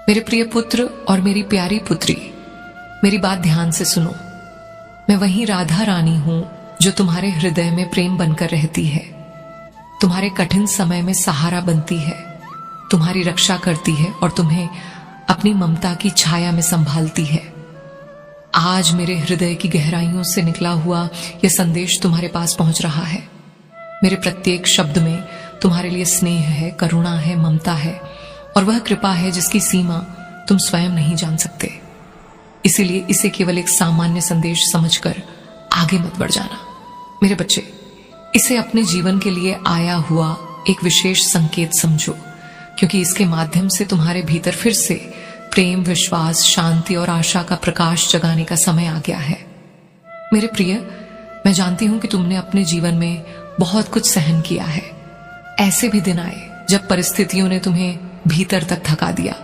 मेरे प्रिय पुत्र और मेरी प्यारी पुत्री, मेरी बात ध्यान से सुनो। मैं वही राधा रानी हूं जो तुम्हारे हृदय में प्रेम बनकर रहती है, तुम्हारे कठिन समय में सहारा बनती है, तुम्हारी रक्षा करती है और तुम्हें अपनी ममता की छाया में संभालती है। आज मेरे हृदय की गहराइयों से निकला हुआ यह संदेश तुम्हारे पास पहुंच रहा है। मेरे प्रत्येक शब्द में तुम्हारे लिए स्नेह है, करुणा है, ममता है और वह कृपा है जिसकी सीमा तुम स्वयं नहीं जान सकते। इसीलिए इसे केवल एक सामान्य संदेश समझकर आगे मत बढ़ जाना। मेरे बच्चे, इसे अपने जीवन के लिए आया हुआ एक विशेष संकेत समझो, क्योंकि इसके माध्यम से तुम्हारे भीतर फिर से प्रेम, विश्वास, शांति और आशा का प्रकाश जगाने का समय आ गया है। मेरे प्रिय, मैं जानती हूं कि तुमने अपने जीवन में बहुत कुछ सहन किया है। ऐसे भी दिन आए जब परिस्थितियों ने तुम्हें भीतर तक थका दिया।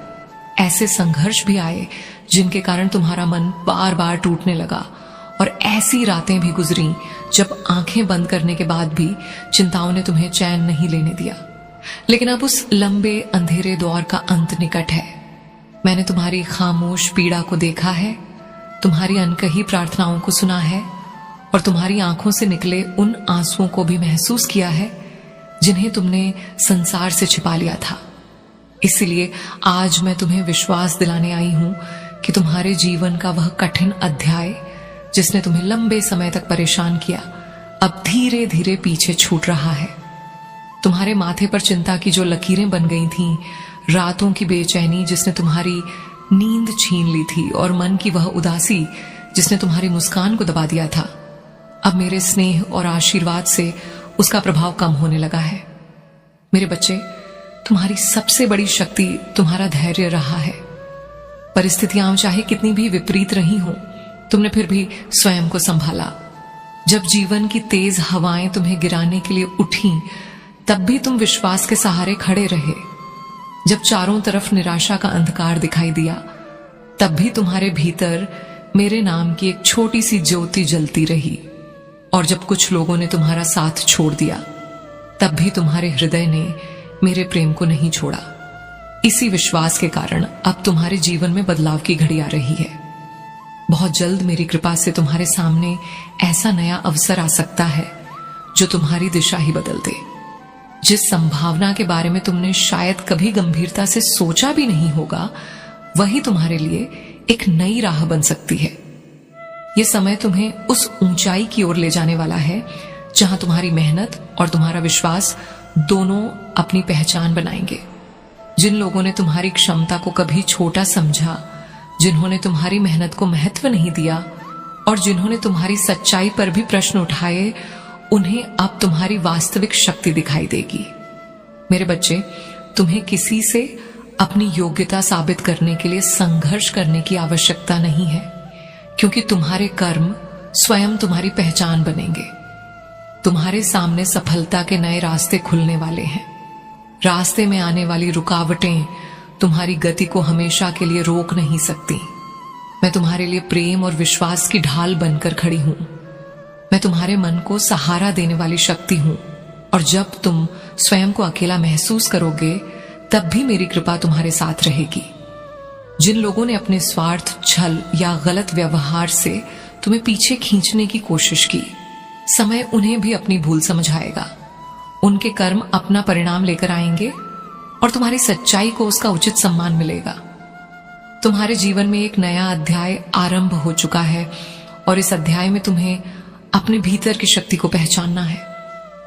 ऐसे संघर्ष भी आए जिनके कारण तुम्हारा मन बार बार टूटने लगा और ऐसी रातें भी गुजरी जब आंखें बंद करने के बाद भी चिंताओं ने तुम्हें चैन नहीं लेने दिया। लेकिन अब उस लंबे अंधेरे दौर का अंत निकट है। मैंने तुम्हारी खामोश पीड़ा को देखा है, तुम्हारी अनकही प्रार्थनाओं को सुना है और तुम्हारी आंखों से निकले उन आंसुओं को भी महसूस किया है जिन्हें तुमने संसार से छिपा लिया था। इसलिए आज मैं तुम्हें विश्वास दिलाने आई हूं कि तुम्हारे जीवन का वह कठिन अध्याय जिसने तुम्हें लंबे समय तक परेशान किया, अब धीरे धीरे पीछे छूट रहा है। तुम्हारे माथे पर चिंता की जो लकीरें बन गई थीं, रातों की बेचैनी जिसने तुम्हारी नींद छीन ली थी और मन की वह उदासी जिसने तुम्हारी मुस्कान को दबा दिया था, अब मेरे स्नेह और आशीर्वाद से उसका प्रभाव कम होने लगा है। मेरे बच्चे, तुम्हारी सबसे बड़ी शक्ति तुम्हारा धैर्य रहा है। परिस्थितियां चाहे कितनी भी विपरीत रही हों, तुमने फिर भी स्वयं को संभाला। जब जीवन की तेज हवाएं तुम्हें गिराने के लिए उठी, तब भी तुम विश्वास के सहारे खड़े रहे। जब चारों तरफ निराशा का अंधकार दिखाई दिया, तब भी तुम्हारे भीतर मेरे नाम की एक छोटी सी ज्योति जलती रही। और जब कुछ लोगों ने तुम्हारा साथ छोड़ दिया, तब भी तुम्हारे हृदय ने मेरे प्रेम को नहीं छोड़ा। इसी विश्वास के कारण अब तुम्हारे जीवन में बदलाव की घड़ी आ रही है। बहुत जल्द मेरी कृपा से तुम्हारे सामने ऐसा नया अवसर आ सकता है जो तुम्हारी दिशा ही बदल दे। जिस संभावना के बारे में तुमने शायद कभी गंभीरता से सोचा भी नहीं होगा, वही तुम्हारे लिए एक नई राह बन सकती है। यह समय तुम्हें उस ऊंचाई की ओर ले जाने वाला है जहां तुम्हारी मेहनत और तुम्हारा विश्वास दोनों अपनी पहचान बनाएंगे। जिन लोगों ने तुम्हारी क्षमता को कभी छोटा समझा, जिन्होंने तुम्हारी मेहनत को महत्व नहीं दिया और जिन्होंने तुम्हारी सच्चाई पर भी प्रश्न उठाए, उन्हें अब तुम्हारी वास्तविक शक्ति दिखाई देगी। मेरे बच्चे, तुम्हें किसी से अपनी योग्यता साबित करने के लिए संघर्ष करने की आवश्यकता नहीं है, क्योंकि तुम्हारे कर्म स्वयं तुम्हारी पहचान बनेंगे। तुम्हारे सामने सफलता के नए रास्ते खुलने वाले हैं। रास्ते में आने वाली रुकावटें तुम्हारी गति को हमेशा के लिए रोक नहीं सकती। मैं तुम्हारे लिए प्रेम और विश्वास की ढाल बनकर खड़ी हूं। मैं तुम्हारे मन को सहारा देने वाली शक्ति हूं और जब तुम स्वयं को अकेला महसूस करोगे, तब भी मेरी कृपा तुम्हारे साथ रहेगी। जिन लोगों ने अपने स्वार्थ, छल या गलत व्यवहार से तुम्हें पीछे खींचने की कोशिश की, समय उन्हें भी अपनी भूल समझाएगा। उनके कर्म अपना परिणाम लेकर आएंगे और तुम्हारी सच्चाई को उसका उचित सम्मान मिलेगा। तुम्हारे जीवन में एक नया अध्याय आरंभ हो चुका है और इस अध्याय में तुम्हें अपने भीतर की शक्ति को पहचानना है।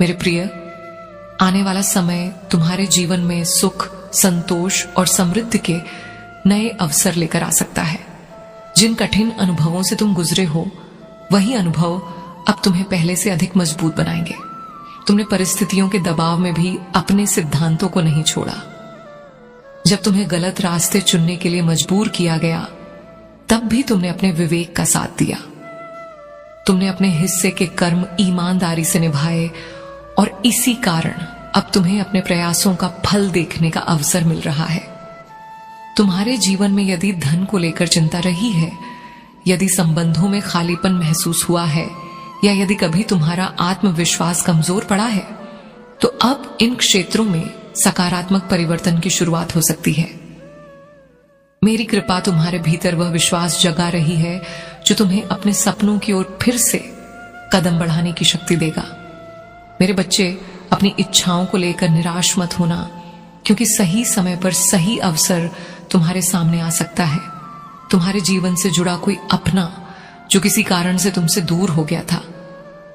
मेरे प्रिय, आने वाला समय तुम्हारे जीवन में सुख, संतोष और समृद्धि के नए अवसर लेकर आ सकता है। जिन कठिन अनुभवों से तुम गुजरे हो, वही अनुभव अब तुम्हें पहले से अधिक मजबूत बनाएंगे। तुमने परिस्थितियों के दबाव में भी अपने सिद्धांतों को नहीं छोड़ा। जब तुम्हें गलत रास्ते चुनने के लिए मजबूर किया गया, तब भी तुमने अपने विवेक का साथ दिया। तुमने अपने हिस्से के कर्म ईमानदारी से निभाए और इसी कारण अब तुम्हें अपने प्रयासों का फल देखने का अवसर मिल रहा है। तुम्हारे जीवन में यदि धन को लेकर चिंता रही है, यदि संबंधों में खालीपन महसूस हुआ है या यदि कभी तुम्हारा आत्मविश्वास कमजोर पड़ा है, तो अब इन क्षेत्रों में सकारात्मक परिवर्तन की शुरुआत हो सकती है। मेरी कृपा तुम्हारे भीतर वह विश्वास जगा रही है जो तुम्हें अपने सपनों की ओर फिर से कदम बढ़ाने की शक्ति देगा। मेरे बच्चे, अपनी इच्छाओं को लेकर निराश मत होना, क्योंकि सही समय पर सही अवसर तुम्हारे सामने आ सकता है। तुम्हारे जीवन से जुड़ा कोई अपना जो किसी कारण से तुमसे दूर हो गया था,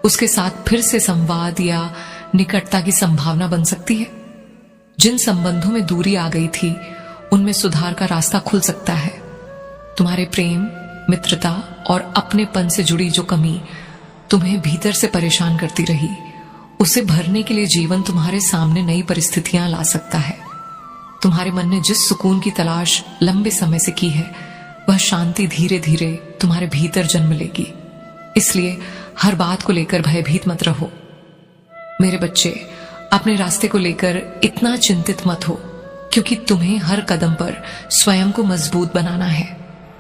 उसके साथ फिर से संवाद या निकटता की संभावना बन सकती है। जिन संबंधों में दूरी आ गई थी, उनमें सुधार का रास्ता खुल सकता है। तुम्हारे प्रेम, मित्रता और अपनेपन से जुड़ी जो कमी तुम्हें भीतर से परेशान करती रही, उसे भरने के लिए जीवन तुम्हारे सामने नई परिस्थितियां ला सकता है। तुम्हारे मन ने जिस सुकून की तलाश लंबे समय से की है, वह शांति धीरे धीरे तुम्हारे भीतर जन्म लेगी। इसलिए हर बात को लेकर भयभीत मत रहो। मेरे बच्चे, अपने रास्ते को लेकर इतना चिंतित मत हो, क्योंकि तुम्हें हर कदम पर स्वयं को मजबूत बनाना है।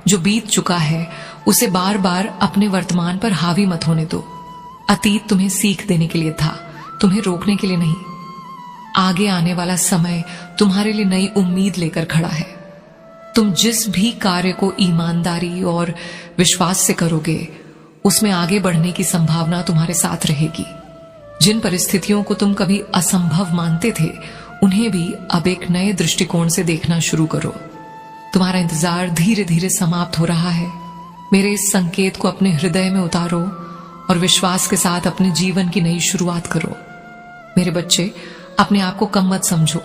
जो बीत चुका है उसे बार बार अपने वर्तमान पर हावी मत होने दो। अतीत तुम्हें सीख देने के लिए था, तुम्हें रोकने के लिए नहीं। आगे आने वाला समय तुम्हारे लिए नई उम्मीद लेकर खड़ा है। तुम जिस भी कार्य को ईमानदारी और विश्वास से करोगे, उसमें आगे बढ़ने की संभावना तुम्हारे साथ रहेगी। जिन परिस्थितियों को तुम कभी असंभव मानते थे, उन्हें भी अब एक नए दृष्टिकोण से देखना शुरू करो। तुम्हारा इंतजार धीरे धीरे समाप्त हो रहा है। मेरे इस संकेत को अपने हृदय में उतारो और विश्वास के साथ अपने जीवन की नई शुरुआत करो। मेरे बच्चे, अपने आप को कम मत समझो।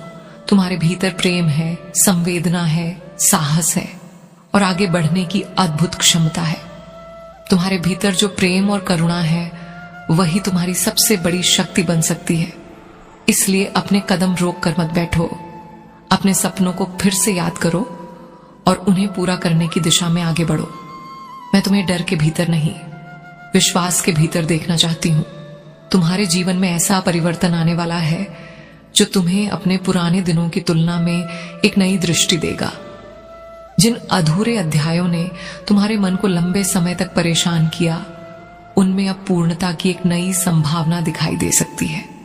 तुम्हारे भीतर प्रेम है, संवेदना है, साहस है और आगे बढ़ने की अद्भुत क्षमता है। तुम्हारे भीतर जो प्रेम और करुणा है, वही तुम्हारी सबसे बड़ी शक्ति बन सकती है। इसलिए अपने कदम रोक कर मत बैठो। अपने सपनों को फिर से याद करो और उन्हें पूरा करने की दिशा में आगे बढ़ो। मैं तुम्हें डर के भीतर नहीं, विश्वास के भीतर देखना चाहती हूं। तुम्हारे जीवन में ऐसा परिवर्तन आने वाला है जो तुम्हें अपने पुराने दिनों की तुलना में एक नई दृष्टि देगा। जिन अधूरे अध्यायों ने तुम्हारे मन को लंबे समय तक परेशान किया, उनमें अब पूर्णता की एक नई संभावना दिखाई दे सकती है।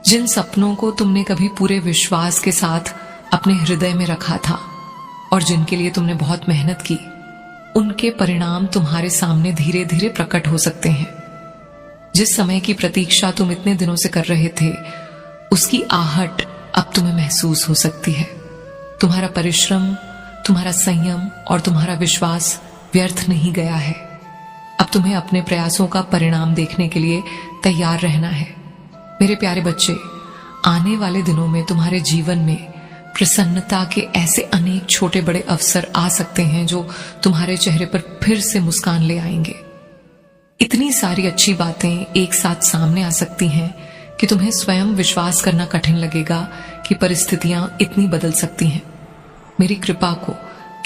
जिन सपनों को तुमने कभी पूरे विश्वास के साथ अपने हृदय में रखा था और जिनके लिए तुमने बहुत मेहनत की, उनके परिणाम तुम्हारे सामने धीरे धीरे प्रकट हो सकते हैं। जिस समय की प्रतीक्षा तुम इतने दिनों से कर रहे थे, उसकी आहट अब तुम्हें महसूस हो सकती है। तुम्हारा परिश्रम, तुम्हारा संयम और तुम्हारा विश्वास व्यर्थ नहीं गया है। अब तुम्हें अपने प्रयासों का परिणाम देखने के लिए तैयार रहना है। मेरे प्यारे बच्चे, आने वाले दिनों में तुम्हारे जीवन में प्रसन्नता के ऐसे अनेक छोटे बड़े अवसर आ सकते हैं जो तुम्हारे चेहरे पर फिर से मुस्कान ले आएंगे। इतनी सारी अच्छी बातें एक साथ सामने आ सकती हैं कि तुम्हें स्वयं विश्वास करना कठिन लगेगा कि परिस्थितियां इतनी बदल सकती हैं। मेरी कृपा को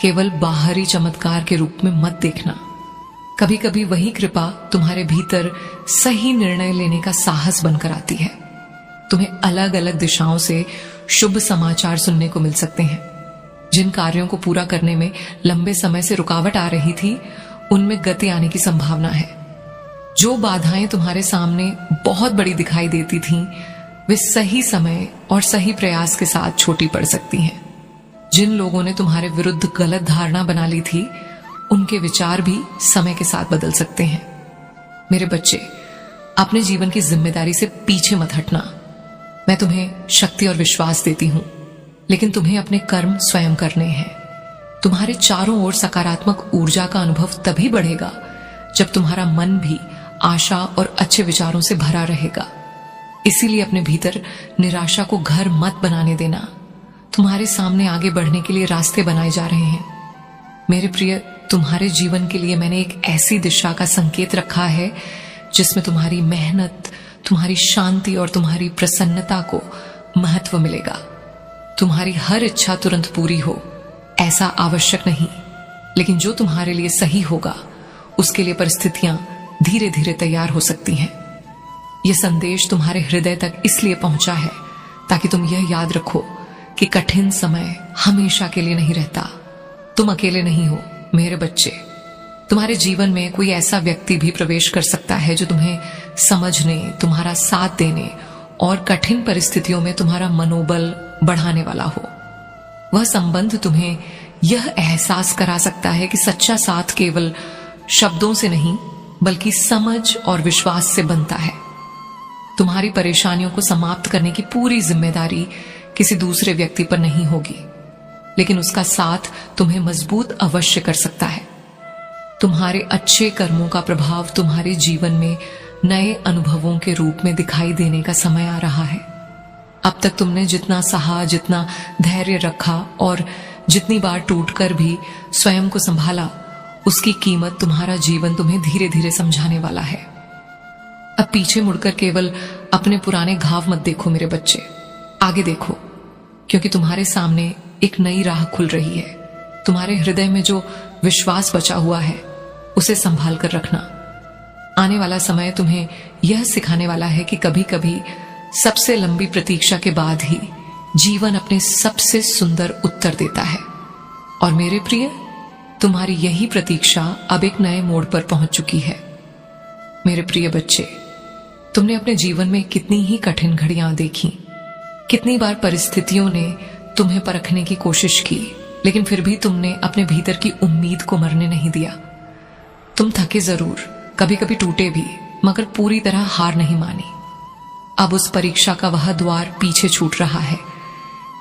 केवल बाहरी चमत्कार के रूप में मत देखना। कभी कभी वही कृपा तुम्हारे भीतर सही निर्णय लेने का साहस बनकर आती है। तुम्हें अलग अलग दिशाओं से शुभ समाचार सुनने को मिल सकते हैं। जिन कार्यों को पूरा करने में लंबे समय से रुकावट आ रही थी, उनमें गति आने की संभावना है। जो बाधाएं तुम्हारे सामने बहुत बड़ी दिखाई देती थीं, वे सही समय और सही प्रयास के साथ छोटी पड़ सकती हैं। जिन लोगों ने तुम्हारे विरुद्ध गलत धारणा बना ली थी, उनके विचार भी समय के साथ बदल सकते हैं। मेरे बच्चे, अपने जीवन की जिम्मेदारी से पीछे मत हटना। मैं तुम्हें शक्ति और विश्वास देती हूं, लेकिन तुम्हें अपने कर्म स्वयं करने हैं। तुम्हारे चारों ओर सकारात्मक ऊर्जा का अनुभव तभी बढ़ेगा जब तुम्हारा मन भी आशा और अच्छे विचारों से भरा रहेगा। इसीलिए अपने भीतर निराशा को घर मत बनाने देना। तुम्हारे सामने आगे बढ़ने के लिए रास्ते बनाए जा रहे हैं। मेरे प्रिय, तुम्हारे जीवन के लिए मैंने एक ऐसी दिशा का संकेत रखा है जिसमें तुम्हारी मेहनत, तुम्हारी शांति और तुम्हारी प्रसन्नता को महत्व मिलेगा। तुम्हारी हर इच्छा तुरंत पूरी हो, ऐसा आवश्यक नहीं, लेकिन जो तुम्हारे लिए सही होगा, उसके लिए परिस्थितियां धीरे धीरे तैयार हो सकती हैं। यह संदेश तुम्हारे हृदय तक इसलिए पहुंचा है ताकि तुम यह याद रखो कि कठिन समय हमेशा के लिए नहीं रहता। तुम अकेले नहीं हो मेरे बच्चे। तुम्हारे जीवन में कोई ऐसा व्यक्ति भी प्रवेश कर सकता है जो तुम्हें समझने, तुम्हारा साथ देने और कठिन परिस्थितियों में तुम्हारा मनोबल बढ़ाने वाला हो। वह संबंध तुम्हें यह एहसास करा सकता है कि सच्चा साथ केवल शब्दों से नहीं बल्कि समझ और विश्वास से बनता है। तुम्हारी परेशानियों को समाप्त करने की पूरी जिम्मेदारी किसी दूसरे व्यक्ति पर नहीं होगी, लेकिन उसका साथ तुम्हें मजबूत अवश्य कर सकता है। तुम्हारे अच्छे कर्मों का प्रभाव तुम्हारे जीवन में नए अनुभवों के रूप में दिखाई देने का समय आ रहा है। अब तक तुमने जितना सहा, जितना धैर्य रखा और जितनी बार टूटकर भी स्वयं को संभाला, उसकी कीमत तुम्हारा जीवन तुम्हें धीरे धीरे समझाने वाला है। अब पीछे मुड़कर केवल अपने पुराने घाव मत देखो मेरे बच्चे, आगे देखो, क्योंकि तुम्हारे सामने एक नई राह खुल रही है। तुम्हारे हृदय में जो विश्वास बचा हुआ है उसे संभाल कर रखना। आने वाला समय तुम्हें यह सिखाने वाला है कि कभी कभी सबसे लंबी प्रतीक्षा के बाद ही जीवन अपने सबसे सुंदर उत्तर देता है। और मेरे प्रिय, तुम्हारी यही प्रतीक्षा अब एक नए मोड़ पर पहुंच चुकी है। मेरे प्रिय बच्चे, तुमने अपने जीवन में कितनी ही कठिन घड़ियां देखी, कितनी बार परिस्थितियों ने तुम्हें परखने की कोशिश की, लेकिन फिर भी तुमने अपने भीतर की उम्मीद को मरने नहीं दिया। तुम थके जरूर, कभी कभी टूटे भी, मगर पूरी तरह हार नहीं मानी। अब उस परीक्षा का वह द्वार पीछे छूट रहा है।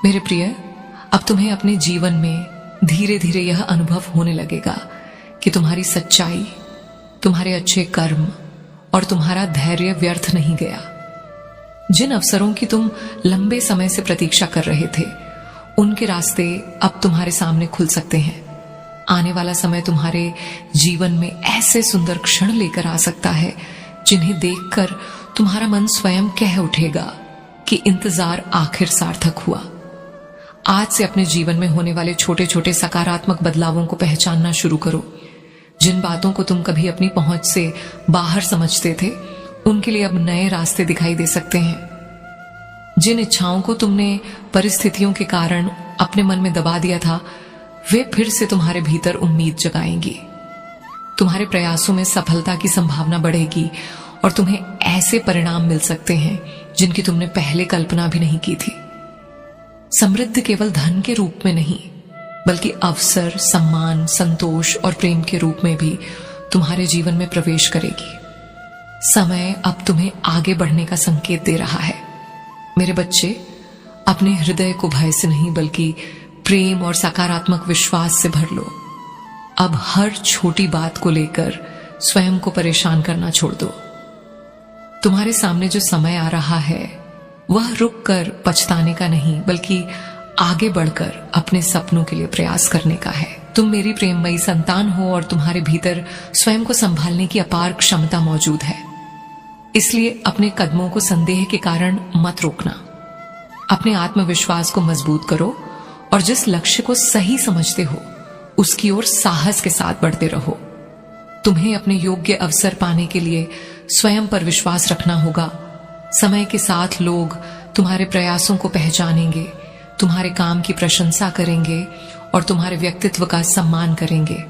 मेरे प्रिय, अब तुम्हें अपने जीवन में धीरे धीरे यह अनुभव होने लगेगा कि तुम्हारी सच्चाई, तुम्हारे अच्छे कर्म और तुम्हारा धैर्य व्यर्थ नहीं गया। जिन अवसरों की तुम लंबे समय से प्रतीक्षा कर रहे थे, उनके रास्ते अब तुम्हारे सामने खुल सकते हैं। आने वाला समय तुम्हारे जीवन में ऐसे सुंदर क्षण लेकर आ सकता है जिन्हें देखकर तुम्हारा मन स्वयं कह उठेगा कि इंतजार आखिर सार्थक हुआ। आज से अपने जीवन में होने वाले छोटे छोटे सकारात्मक बदलावों को पहचानना शुरू करो। जिन बातों को तुम कभी अपनी पहुंच से बाहर समझते थे, उनके लिए अब नए रास्ते दिखाई दे सकते हैं। जिन इच्छाओं को तुमने परिस्थितियों के कारण अपने मन में दबा दिया था, वे फिर से तुम्हारे भीतर उम्मीद जगाएंगी। तुम्हारे प्रयासों में सफलता की संभावना बढ़ेगी और तुम्हें ऐसे परिणाम मिल सकते हैं जिनकी तुमने पहले कल्पना भी नहीं की थी। समृद्धि केवल धन के रूप में नहीं, बल्कि अवसर, सम्मान, संतोष और प्रेम के रूप में भी तुम्हारे जीवन में प्रवेश करेगी। समय अब तुम्हें आगे बढ़ने का संकेत दे रहा है। मेरे बच्चे, अपने हृदय को भय से नहीं बल्कि प्रेम और सकारात्मक विश्वास से भर लो। अब हर छोटी बात को लेकर स्वयं को परेशान करना छोड़ दो। तुम्हारे सामने जो समय आ रहा है वह रुककर पछताने का नहीं, बल्कि आगे बढ़कर अपने सपनों के लिए प्रयास करने का है। तुम मेरी प्रेममयी संतान हो और तुम्हारे भीतर स्वयं को संभालने की अपार क्षमता मौजूद है। इसलिए अपने कदमों को संदेह के कारण मत रोकना। अपने आत्मविश्वास को मजबूत करो और जिस लक्ष्य को सही समझते हो उसकी ओर साहस के साथ बढ़ते रहो। तुम्हें अपने योग्य अवसर पाने के लिए स्वयं पर विश्वास रखना होगा। समय के साथ लोग तुम्हारे प्रयासों को पहचानेंगे, तुम्हारे काम की प्रशंसा करेंगे और तुम्हारे व्यक्तित्व का सम्मान करेंगे।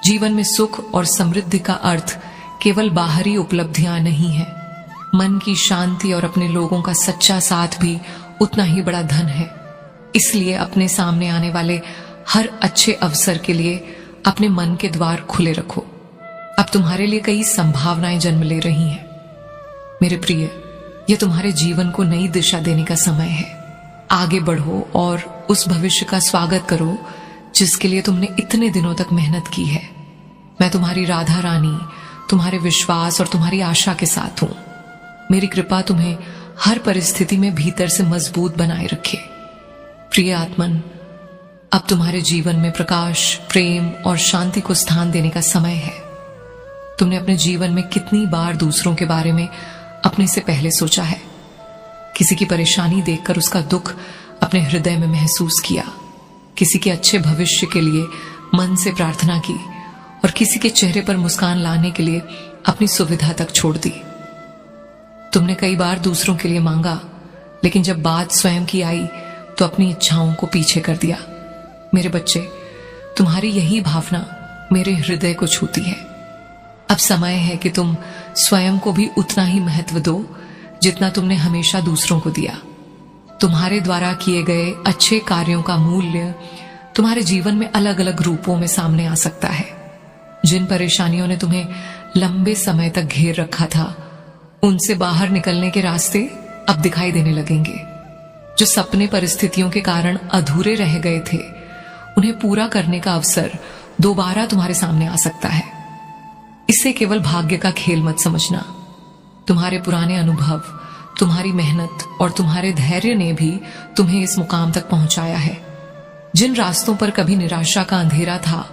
जीवन में सुख और समृद्धि का अर्थ केवल बाहरी उपलब्धियां नहीं है। मन की शांति और अपने लोगों का सच्चा साथ भी उतना ही बड़ा धन है। इसलिए अपने सामने आने वाले हर अच्छे अवसर के लिए अपने मन के द्वार खुले रखो। अब तुम्हारे लिए कई संभावनाएं जन्म ले रही हैं। मेरे प्रिय, यह तुम्हारे जीवन को नई दिशा देने का समय है। आगे बढ़ो और उस भविष्य का स्वागत करो जिसके लिए तुमने इतने दिनों तक मेहनत की है। मैं तुम्हारी राधा रानी, तुम्हारे विश्वास और तुम्हारी आशा के साथ हूं। मेरी कृपा तुम्हें हर परिस्थिति में भीतर से मजबूत बनाए रखे। प्रिय आत्मन, अब तुम्हारे जीवन में प्रकाश, प्रेम और शांति को स्थान देने का समय है। तुमने अपने जीवन में कितनी बार दूसरों के बारे में अपने से पहले सोचा है? किसी की परेशानी देखकर उसका दुख अपने हृदय में महसूस किया, किसी के अच्छे भविष्य के लिए मन से प्रार्थना की और किसी के चेहरे पर मुस्कान लाने के लिए अपनी सुविधा तक छोड़ दी। तुमने कई बार दूसरों के लिए मांगा, लेकिन जब बात स्वयं की आई तो अपनी इच्छाओं को पीछे कर दिया। मेरे बच्चे, तुम्हारी यही भावना मेरे हृदय को छूती है। अब समय है कि तुम स्वयं को भी उतना ही महत्व दो जितना तुमने हमेशा दूसरों को दिया। तुम्हारे द्वारा किए गए अच्छे कार्यों का मूल्य तुम्हारे जीवन में अलग अलग रूपों में सामने आ सकता है। जिन परेशानियों ने तुम्हें लंबे समय तक घेर रखा था, उनसे बाहर निकलने के रास्ते अब दिखाई देने लगेंगे। जो सपने परिस्थितियों के कारण अधूरे रह गए थे, उन्हें पूरा करने का अवसर दोबारा तुम्हारे सामने आ सकता है। इसे केवल भाग्य का खेल मत समझना। तुम्हारे पुराने अनुभव, तुम्हारी मेहनत और तुम्हारे धैर्य ने भी तुम्हें इस मुकाम तक पहुंचाया है। जिन रास्तों पर कभी निराशा का अंधेरा था,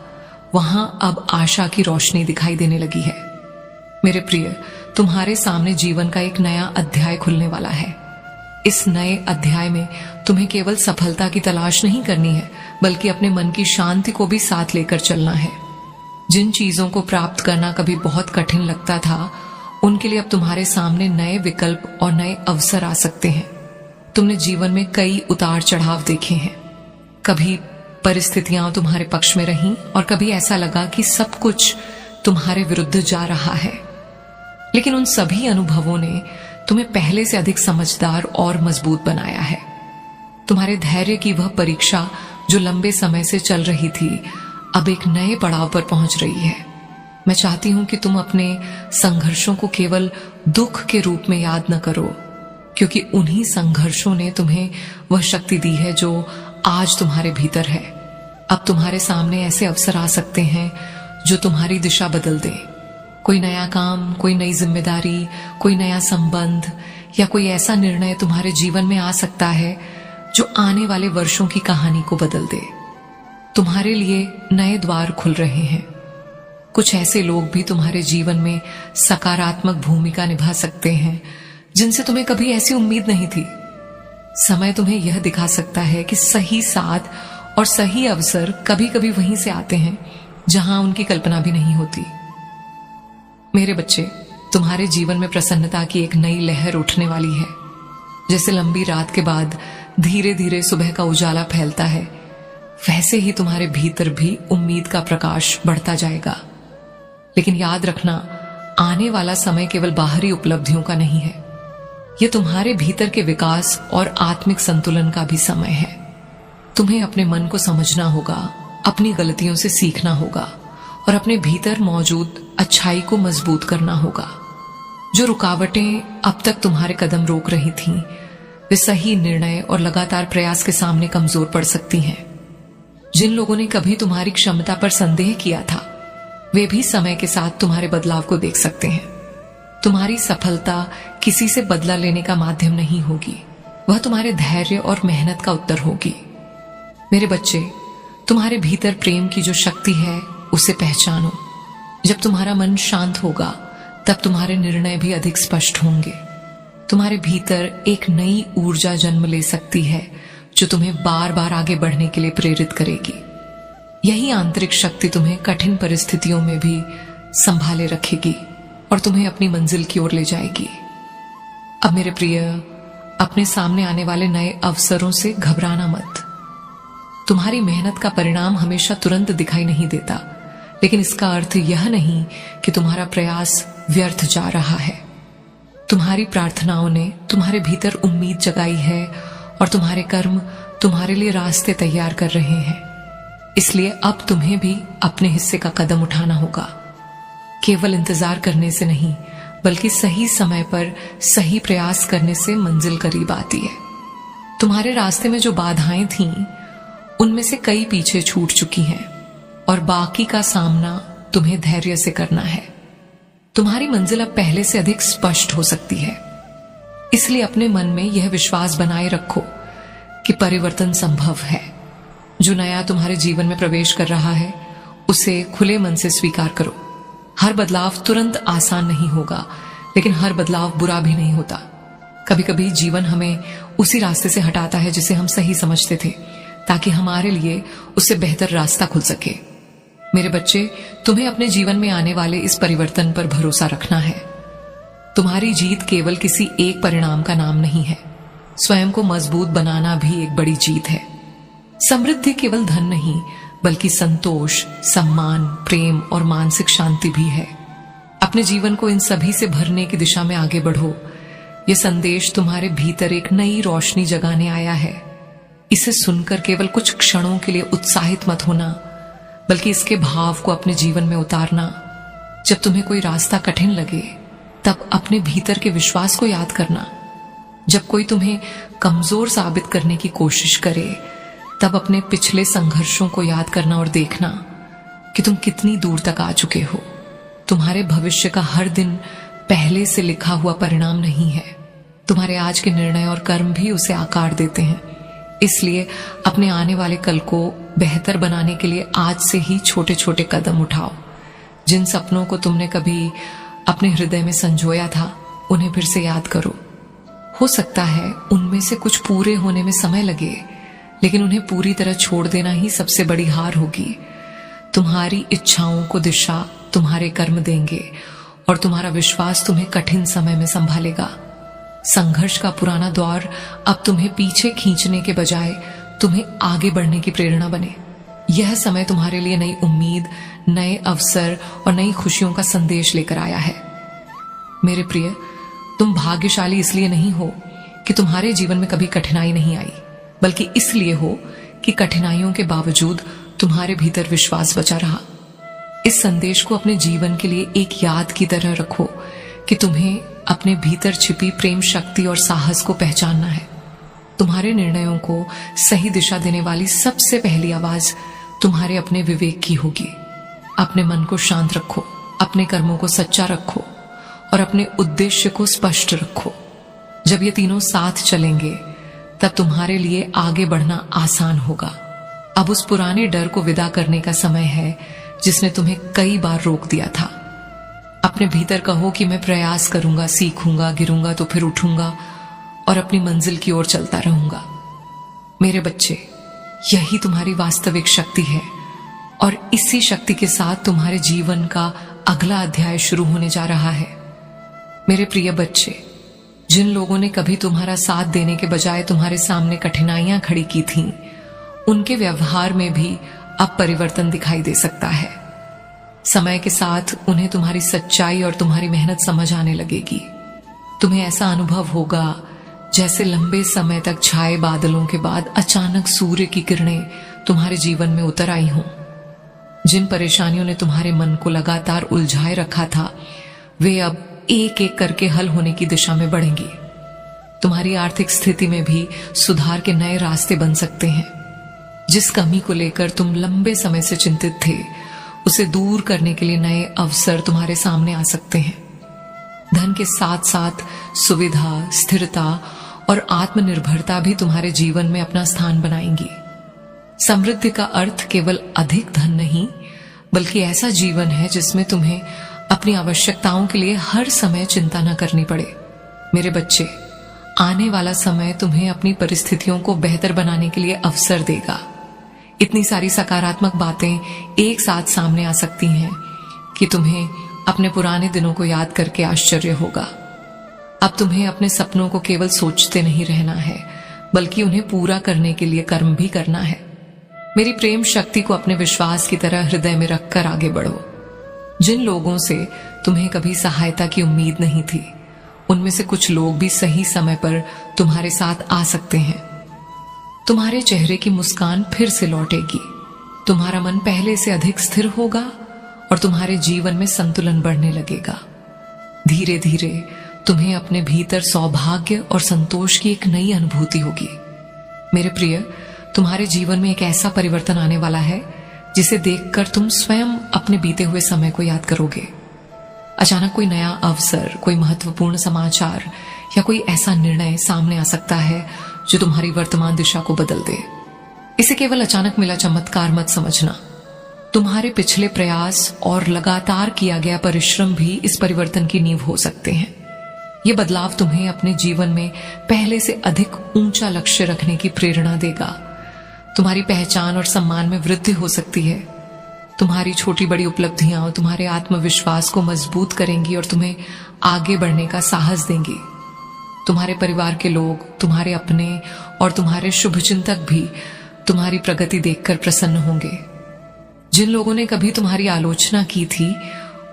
वहां अब आशा की रोशनी दिखाई देने लगी है। मेरे प्रिय, तुम्हारे सामने जीवन का एक नया अध्याय खुलने वाला है। इस नए अध्याय में तुम्हें केवल सफलता की तलाश नहीं करनी है, बल्कि अपने मन की शांति को भी साथ लेकर चलना है। जिन चीजों को प्राप्त करना कभी बहुत कठिन लगता था, उनके लिए अब तुम्हारे सामने नए विकल्प और नए अवसर आ सकते हैं। तुमने जीवन में कई उतार चढ़ाव देखे हैं। कभी परिस्थितियां तुम्हारे पक्ष में रहीं और कभी ऐसा लगा कि सब कुछ तुम्हारे विरुद्ध जा रहा है। लेकिन उन सभी अनुभवों ने तुम्हें पहले से अधिक समझदार और मजबूत बनाया है। तुम्हारे धैर्य की वह परीक्षा जो लंबे समय से चल रही थी, अब एक नए पड़ाव पर पहुंच रही है। मैं चाहती हूं कि तुम अपने संघर्षों को केवल दुख के रूप में याद न करो, क्योंकि उन्हीं संघर्षों ने तुम्हें वह शक्ति दी है जो आज तुम्हारे भीतर है। अब तुम्हारे सामने ऐसे अवसर आ सकते हैं जो तुम्हारी दिशा बदल दे। कोई नया काम, कोई नई जिम्मेदारी, कोई नया संबंध या कोई ऐसा निर्णय तुम्हारे जीवन में आ सकता है जो आने वाले वर्षों की कहानी को बदल दे। तुम्हारे लिए नए द्वार खुल रहे हैं। कुछ ऐसे लोग भी तुम्हारे जीवन में सकारात्मक भूमिका निभा सकते हैं जिनसे तुम्हें कभी ऐसी उम्मीद नहीं थी। समय तुम्हें यह दिखा सकता है कि सही साथ और सही अवसर कभी कभी वहीं से आते हैं जहां उनकी कल्पना भी नहीं होती। मेरे बच्चे, तुम्हारे जीवन में प्रसन्नता की एक नई लहर उठने वाली है। जैसे लंबी रात के बाद धीरे धीरे सुबह का उजाला फैलता है, वैसे ही तुम्हारे भीतर भी उम्मीद का प्रकाश बढ़ता जाएगा। लेकिन याद रखना, आने वाला समय केवल बाहरी उपलब्धियों का नहीं है। यह तुम्हारे भीतर के विकास और आत्मिक संतुलन का भी समय है। तुम्हें अपने मन को समझना होगा, अपनी गलतियों से सीखना होगा और अपने भीतर मौजूद अच्छाई को मजबूत करना होगा। जो रुकावटें अब तक तुम्हारे कदम रोक रही थीं, वे सही निर्णय और लगातार प्रयास के सामने कमजोर पड़ सकती हैं। जिन लोगों ने कभी तुम्हारी क्षमता पर संदेह किया था, वे भी समय के साथ तुम्हारे बदलाव को देख सकते हैं। तुम्हारी सफलता किसी से बदला लेने का माध्यम नहीं होगी, वह तुम्हारे धैर्य और मेहनत का उत्तर होगी। मेरे बच्चे, तुम्हारे भीतर प्रेम की जो शक्ति है, उसे पहचानो। जब तुम्हारा मन शांत होगा, तब तुम्हारे निर्णय भी अधिक स्पष्ट होंगे। तुम्हारे भीतर एक नई ऊर्जा जन्म ले सकती है जो तुम्हें बार बार आगे बढ़ने के लिए प्रेरित करेगी। यही आंतरिक शक्ति तुम्हें कठिन परिस्थितियों में भी संभाले रखेगी और तुम्हें अपनी मंजिल की ओर ले जाएगी। अब मेरे प्रिय, अपने सामने आने वाले नए अवसरों से घबराना मत। तुम्हारी मेहनत का परिणाम हमेशा तुरंत दिखाई नहीं देता, लेकिन इसका अर्थ यह नहीं कि तुम्हारा प्रयास व्यर्थ जा रहा है। तुम्हारी प्रार्थनाओं ने तुम्हारे भीतर उम्मीद जगाई है और तुम्हारे कर्म तुम्हारे लिए रास्ते तैयार कर रहे हैं। इसलिए अब तुम्हें भी अपने हिस्से का कदम उठाना होगा। केवल इंतजार करने से नहीं, बल्कि सही समय पर सही प्रयास करने से मंजिल करीब आती है। तुम्हारे रास्ते में जो बाधाएं थीं, उनमें से कई पीछे छूट चुकी हैं और बाकी का सामना तुम्हें धैर्य से करना है। तुम्हारी मंजिल अब पहले से अधिक स्पष्ट हो सकती है। इसलिए अपने मन में यह विश्वास बनाए रखो कि परिवर्तन संभव है। जो नया तुम्हारे जीवन में प्रवेश कर रहा है, उसे खुले मन से स्वीकार करो। हर बदलाव तुरंत आसान नहीं होगा, लेकिन हर बदलाव बुरा भी नहीं होता। कभी कभी जीवन हमें उसी रास्ते से हटाता है जिसे हम सही समझते थे, ताकि हमारे लिए उससे बेहतर रास्ता खुल सके। मेरे बच्चे, तुम्हें अपने जीवन में आने वाले इस परिवर्तन पर भरोसा रखना है। तुम्हारी जीत केवल किसी एक परिणाम का नाम नहीं है। स्वयं को मजबूत बनाना भी एक बड़ी जीत है। समृद्धि केवल धन नहीं, बल्कि संतोष, सम्मान, प्रेम और मानसिक शांति भी है। अपने जीवन को इन सभी से भरने की दिशा में आगे बढ़ो। यह संदेश तुम्हारे भीतर एक नई रोशनी जगाने आया है। इसे सुनकर केवल कुछ क्षणों के लिए उत्साहित मत होना, बल्कि इसके भाव को अपने जीवन में उतारना। जब तुम्हें कोई रास्ता कठिन लगे तब अपने भीतर के विश्वास को याद करना। जब कोई तुम्हें कमजोर साबित करने की कोशिश करे तब अपने पिछले संघर्षों को याद करना और देखना कि तुम कितनी दूर तक आ चुके हो। तुम्हारे भविष्य का हर दिन पहले से लिखा हुआ परिणाम नहीं है। तुम्हारे आज के निर्णय और कर्म भी उसे आकार देते हैं। इसलिए अपने आने वाले कल को बेहतर बनाने के लिए आज से ही छोटे छोटे कदम उठाओ। जिन सपनों को तुमने कभी अपने हृदय में संजोया था, उन्हें फिर से याद करो। हो सकता है उनमें से कुछ पूरे होने में समय लगे, लेकिन उन्हें पूरी तरह छोड़ देना ही सबसे बड़ी हार होगी। तुम्हारी इच्छाओं को दिशा तुम्हारे कर्म देंगे और तुम्हारा विश्वास तुम्हें कठिन समय में संभालेगा। संघर्ष का पुराना दौर अब तुम्हें पीछे खींचने के बजाय तुम्हें आगे बढ़ने की प्रेरणा बने। यह समय तुम्हारे लिए नई उम्मीद, नए अवसर और नई खुशियों का संदेश लेकर आया है। मेरे प्रिय, तुम भाग्यशाली इसलिए नहीं हो कि तुम्हारे जीवन में कभी कठिनाई नहीं आई, बल्कि इसलिए हो कि कठिनाइयों के बावजूद तुम्हारे भीतर विश्वास बचा रहा। इस संदेश को अपने जीवन के लिए एक याद की तरह रखो कि तुम्हें अपने भीतर छिपी प्रेम शक्ति और साहस को पहचानना है। तुम्हारे निर्णयों को सही दिशा देने वाली सबसे पहली आवाज तुम्हारे अपने विवेक की होगी। अपने मन को शांत रखो, अपने कर्मों को सच्चा रखो और अपने उद्देश्य को स्पष्ट रखो। जब ये तीनों साथ चलेंगे तब तुम्हारे लिए आगे बढ़ना आसान होगा। अब उस पुराने डर को विदा करने का समय है जिसने तुम्हें कई बार रोक दिया था। अपने भीतर कहो कि मैं प्रयास करूंगा, सीखूंगा, गिरूंगा तो फिर उठूंगा और अपनी मंजिल की ओर चलता रहूंगा। मेरे बच्चे, यही तुम्हारी वास्तविक शक्ति है और इसी शक्ति के साथ तुम्हारे जीवन का अगला अध्याय शुरू होने जा रहा है। मेरे प्रिय बच्चे, जिन लोगों ने कभी तुम्हारा साथ देने के बजाय तुम्हारे सामने कठिनाइयां खड़ी की थीं, उनके व्यवहार में भी अब परिवर्तन दिखाई दे सकता है। समय के साथ उन्हें तुम्हारी सच्चाई और तुम्हारी मेहनत समझ आने लगेगी। तुम्हें ऐसा अनुभव होगा जैसे लंबे समय तक छाए बादलों के बाद अचानक सूर्य की किरणें तुम्हारे जीवन में उतर आई हों। जिन परेशानियों ने तुम्हारे मन को लगातार उलझाए रखा था, वे अब एक एक करके हल होने की दिशा में बढ़ेंगी। तुम्हारी आर्थिक स्थिति में भी सुधार के नए रास्ते बन सकते हैं। जिस कमी को लेकर तुम लंबे समय से चिंतित थे, उसे दूर करने के लिए नए अवसर तुम्हारे सामने आ सकते हैं। धन के साथ साथ सुविधा, स्थिरता और आत्मनिर्भरता भी तुम्हारे जीवन में अपना स्थान बनाएंगी। समृद्धि का अर्थ केवल अधिक धन नहीं, बल्कि ऐसा जीवन है जिसमें तुम्हें अपनी आवश्यकताओं के लिए हर समय चिंता न करनी पड़े। मेरे बच्चे, आने वाला समय तुम्हें अपनी परिस्थितियों को बेहतर बनाने के लिए अवसर देगा। इतनी सारी सकारात्मक बातें एक साथ सामने आ सकती हैं कि तुम्हें अपने पुराने दिनों को याद करके आश्चर्य होगा। अब तुम्हें अपने सपनों को केवल सोचते नहीं रहना है, बल्कि उन्हें पूरा करने के लिए कर्म भी करना है। मेरी प्रेम शक्ति को अपने विश्वास की तरह हृदय में रखकर आगे बढ़ो। जिन लोगों से तुम्हें कभी सहायता की उम्मीद नहीं थी, उनमें से कुछ लोग भी सही समय पर तुम्हारे साथ आ सकते हैं। तुम्हारे चेहरे की मुस्कान फिर से लौटेगी, तुम्हारा मन पहले से अधिक स्थिर होगा और तुम्हारे जीवन में संतुलन बढ़ने लगेगा। धीरे धीरे तुम्हें अपने भीतर सौभाग्य और संतोष की एक नई अनुभूति होगी। मेरे प्रिय, तुम्हारे जीवन में एक ऐसा परिवर्तन आने वाला है जिसे देखकर तुम स्वयं अपने बीते हुए समय को याद करोगे। अचानक कोई नया अवसर, कोई महत्वपूर्ण समाचार या कोई ऐसा निर्णय सामने आ सकता है जो तुम्हारी वर्तमान दिशा को बदल दे। इसे केवल अचानक मिला चमत्कार मत समझना। तुम्हारे पिछले प्रयास और लगातार किया गया परिश्रम भी इस परिवर्तन की नींव हो सकते हैं। ये बदलाव तुम्हें अपने जीवन में पहले से अधिक ऊंचा लक्ष्य रखने की प्रेरणा देगा। तुम्हारी पहचान और सम्मान में वृद्धि हो सकती है। तुम्हारी छोटी बड़ी उपलब्धियां तुम्हारे आत्मविश्वास को मजबूत करेंगी और तुम्हें आगे बढ़ने का साहस देंगी। तुम्हारे परिवार के लोग, तुम्हारे अपने और तुम्हारे शुभचिंतक भी तुम्हारी प्रगति देखकर प्रसन्न होंगे। जिन लोगों ने कभी तुम्हारी आलोचना की थी,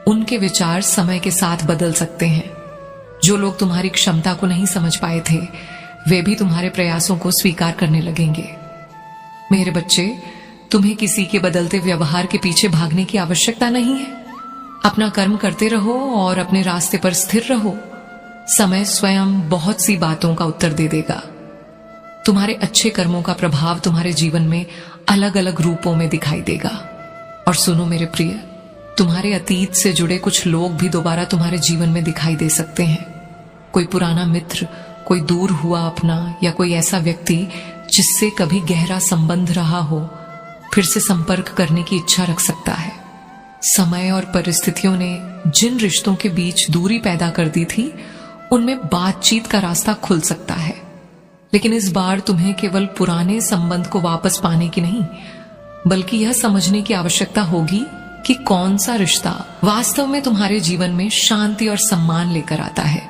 उनके विचार समय के साथ बदल सकते हैं। जो लोग तुम्हारी क्षमता को नहीं समझ पाए थे, वे भी तुम्हारे प्रयासों को स्वीकार करने लगेंगे। मेरे बच्चे, तुम्हें किसी के बदलते व्यवहार के पीछे भागने की आवश्यकता नहीं है। अपना कर्म करते रहो और अपने रास्ते पर स्थिर रहो। समय स्वयं बहुत सी बातों का उत्तर दे देगा। तुम्हारे अच्छे कर्मों का प्रभाव तुम्हारे जीवन में अलग अलग रूपों में दिखाई देगा। और सुनो मेरे प्रिय, तुम्हारे अतीत से जुड़े कुछ लोग भी दोबारा तुम्हारे जीवन में दिखाई दे सकते हैं। कोई पुराना मित्र, कोई दूर हुआ अपना, या कोई ऐसा व्यक्ति जिससे कभी गहरा संबंध रहा हो, फिर से संपर्क करने की इच्छा रख सकता है। समय और परिस्थितियों ने जिन रिश्तों के बीच दूरी पैदा कर दी थी, उनमें बातचीत का रास्ता खुल सकता है। लेकिन इस बार तुम्हें केवल पुराने संबंध को वापस पाने की नहीं, बल्कि यह समझने की आवश्यकता होगी कि कौन सा रिश्ता वास्तव में तुम्हारे जीवन में शांति और सम्मान लेकर आता है।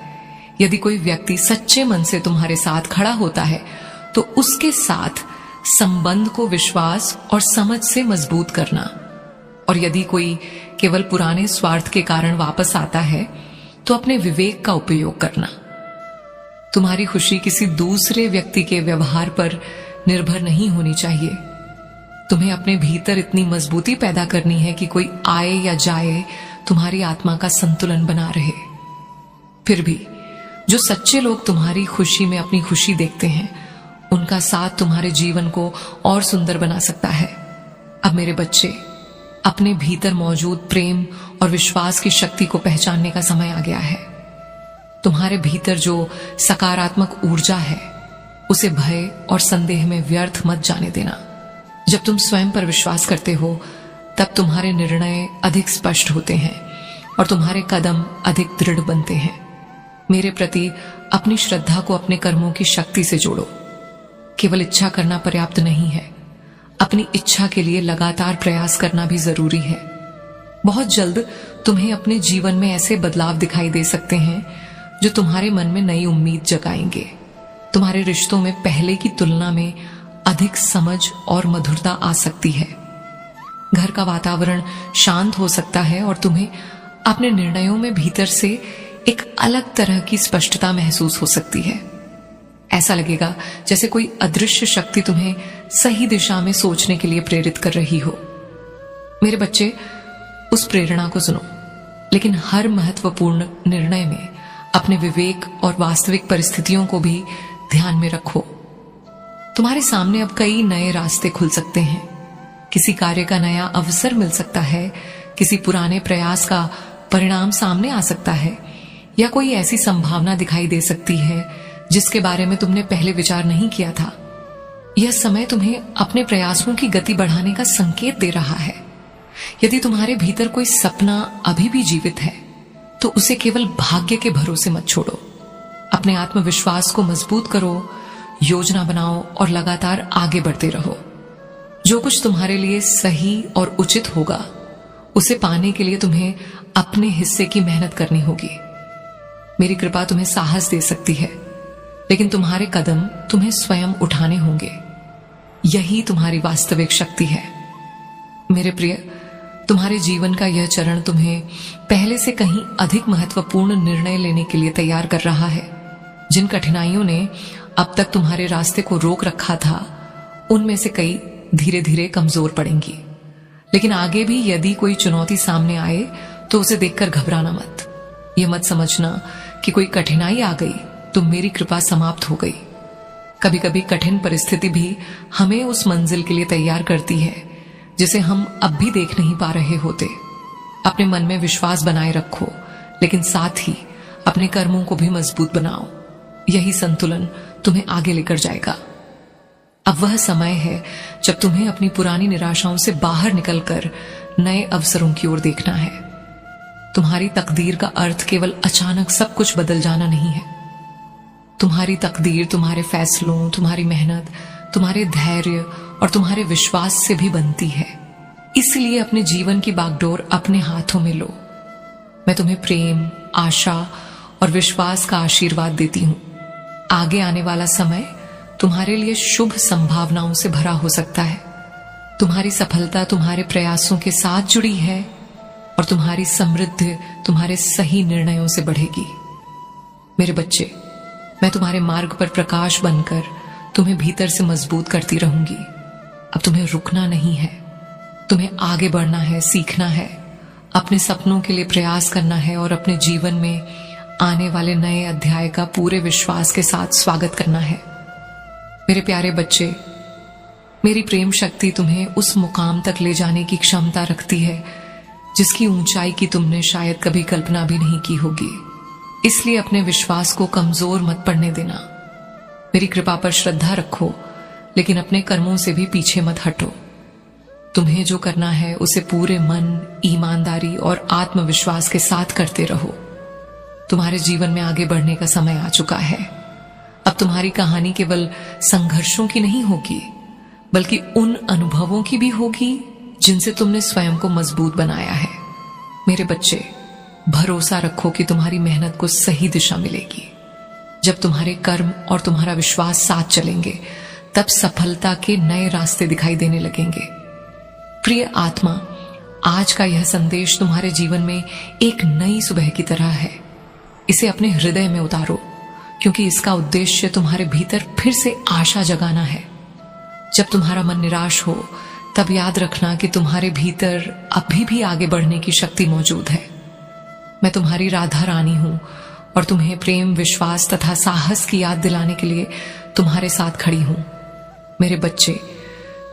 यदि कोई व्यक्ति सच्चे मन से तुम्हारे साथ खड़ा होता है, तो उसके साथ संबंध को विश्वास और समझ से मजबूत करना। और यदि कोई केवल पुराने स्वार्थ के कारण वापस आता है, तो अपने विवेक का उपयोग करना। तुम्हारी खुशी किसी दूसरे व्यक्ति के व्यवहार पर निर्भर नहीं होनी चाहिए। तुम्हें अपने भीतर इतनी मजबूती पैदा करनी है कि कोई आए या जाए, तुम्हारी आत्मा का संतुलन बना रहे। फिर भी जो सच्चे लोग तुम्हारी खुशी में अपनी खुशी देखते हैं, उनका साथ तुम्हारे जीवन को और सुंदर बना सकता है। अब मेरे बच्चे, अपने भीतर मौजूद प्रेम और विश्वास की शक्ति को पहचानने का समय आ गया है। तुम्हारे भीतर जो सकारात्मक ऊर्जा है, उसे भय और संदेह में व्यर्थ मत जाने देना। जब तुम स्वयं पर विश्वास करते हो, तब तुम्हारे निर्णय अधिक स्पष्ट होते हैं और तुम्हारे कदम अधिक दृढ़ बनते हैं। मेरे प्रति अपनी श्रद्धा को अपने कर्मों की शक्ति से जोड़ो। केवल इच्छा करना पर्याप्त नहीं है, अपनी इच्छा के लिए लगातार प्रयास करना भी जरूरी है। बहुत जल्द तुम्हें अपने जीवन में ऐसे बदलाव दिखाई दे सकते हैं जो तुम्हारे मन में नई उम्मीद जगाएंगे। तुम्हारे रिश्तों में पहले की तुलना में अधिक समझ और मधुरता आ सकती है। घर का वातावरण शांत हो सकता है और तुम्हें अपने निर्णयों में भीतर से एक अलग तरह की स्पष्टता महसूस हो सकती है। ऐसा लगेगा जैसे कोई अदृश्य शक्ति तुम्हें सही दिशा में सोचने के लिए प्रेरित कर रही हो। मेरे बच्चे, उस प्रेरणा को सुनो, लेकिन हर महत्वपूर्ण निर्णय में अपने विवेक और वास्तविक परिस्थितियों को भी ध्यान में रखो। तुम्हारे सामने अब कई नए रास्ते खुल सकते हैं। किसी कार्य का नया अवसर मिल सकता है, किसी पुराने प्रयास का परिणाम सामने आ सकता है, या कोई ऐसी संभावना दिखाई दे सकती है जिसके बारे में तुमने पहले विचार नहीं किया था। यह समय तुम्हें अपने प्रयासों की गति बढ़ाने का संकेत दे रहा है। यदि तुम्हारे भीतर कोई सपना अभी भी जीवित है, तो उसे केवल भाग्य के भरोसे मत छोड़ो। अपने आत्मविश्वास को मजबूत करो, योजना बनाओ और लगातार आगे बढ़ते रहो। जो कुछ तुम्हारे लिए सही और उचित होगा, उसे पाने के लिए तुम्हें अपने हिस्से की मेहनत करनी होगी। मेरी कृपा तुम्हें साहस दे सकती है, लेकिन तुम्हारे कदम तुम्हें स्वयं उठाने होंगे। यही तुम्हारी वास्तविक शक्ति है। मेरे प्रिय, तुम्हारे जीवन का यह चरण तुम्हें पहले से कहीं अधिक महत्वपूर्ण निर्णय लेने के लिए तैयार कर रहा है। जिन कठिनाइयों ने अब तक तुम्हारे रास्ते को रोक रखा था, उनमें से कई धीरे धीरे कमजोर पड़ेंगी। लेकिन आगे भी यदि कोई चुनौती सामने आए, तो उसे देखकर घबराना मत। यह मत समझना कि कोई कठिनाई आ गई तो मेरी कृपा समाप्त हो गई। कभी कभी कठिन परिस्थिति भी हमें उस मंजिल के लिए तैयार करती है जिसे हम अब भी देख नहीं पा रहे होते। अपने मन में विश्वास बनाए रखो, लेकिन साथ ही अपने कर्मों को भी मजबूत बनाओ। यही संतुलन तुम्हें आगे लेकर जाएगा। अब वह समय है जब तुम्हें अपनी पुरानी निराशाओं से बाहर निकलकर नए अवसरों की ओर देखना है। तुम्हारी तकदीर का अर्थ केवल अचानक सब कुछ बदल जाना नहीं है। तुम्हारी तकदीर तुम्हारे फैसलों, तुम्हारी मेहनत, तुम्हारे धैर्य और तुम्हारे विश्वास से भी बनती है। इसलिए अपने जीवन की बागडोर अपने हाथों में लो। मैं तुम्हें प्रेम, आशा और विश्वास का आशीर्वाद देती हूं। आगे आने वाला समय तुम्हारे लिए शुभ संभावनाओं से भरा हो सकता है। तुम्हारी सफलता तुम्हारे प्रयासों के साथ जुड़ी है और तुम्हारी समृद्धि तुम्हारे सही निर्णयों से बढ़ेगी। मेरे बच्चे, मैं तुम्हारे मार्ग पर प्रकाश बनकर तुम्हें भीतर से मजबूत करती रहूंगी। अब तुम्हें रुकना नहीं है, तुम्हें आगे बढ़ना है, सीखना है, अपने सपनों के लिए प्रयास करना है और अपने जीवन में आने वाले नए अध्याय का पूरे विश्वास के साथ स्वागत करना है। मेरे प्यारे बच्चे, मेरी प्रेम शक्ति तुम्हें उस मुकाम तक ले जाने की क्षमता रखती है जिसकी ऊंचाई की तुमने शायद कभी कल्पना भी नहीं की होगी। इसलिए अपने विश्वास को कमजोर मत पड़ने देना। मेरी कृपा पर श्रद्धा रखो, लेकिन अपने कर्मों से भी पीछे मत हटो। तुम्हें जो करना है उसे पूरे मन, ईमानदारी और आत्मविश्वास के साथ करते रहो। तुम्हारे जीवन में आगे बढ़ने का समय आ चुका है। अब तुम्हारी कहानी केवल संघर्षों की नहीं होगी, बल्कि उन अनुभवों की भी होगी जिनसे तुमने स्वयं को मजबूत बनाया है। मेरे बच्चे, भरोसा रखो कि तुम्हारी मेहनत को सही दिशा मिलेगी। जब तुम्हारे कर्म और तुम्हारा विश्वास साथ चलेंगे, तब सफलता के नए रास्ते दिखाई देने लगेंगे। प्रिय आत्मा, आज का यह संदेश तुम्हारे जीवन में एक नई सुबह की तरह है। इसे अपने हृदय में उतारो, क्योंकि इसका उद्देश्य तुम्हारे भीतर फिर से आशा जगाना है। जब तुम्हारा मन निराश हो, तब याद रखना कि तुम्हारे भीतर अभी भी आगे बढ़ने की शक्ति मौजूद है। मैं तुम्हारी राधा रानी हूं और तुम्हें प्रेम, विश्वास तथा साहस की याद दिलाने के लिए तुम्हारे साथ खड़ी हूं। मेरे बच्चे,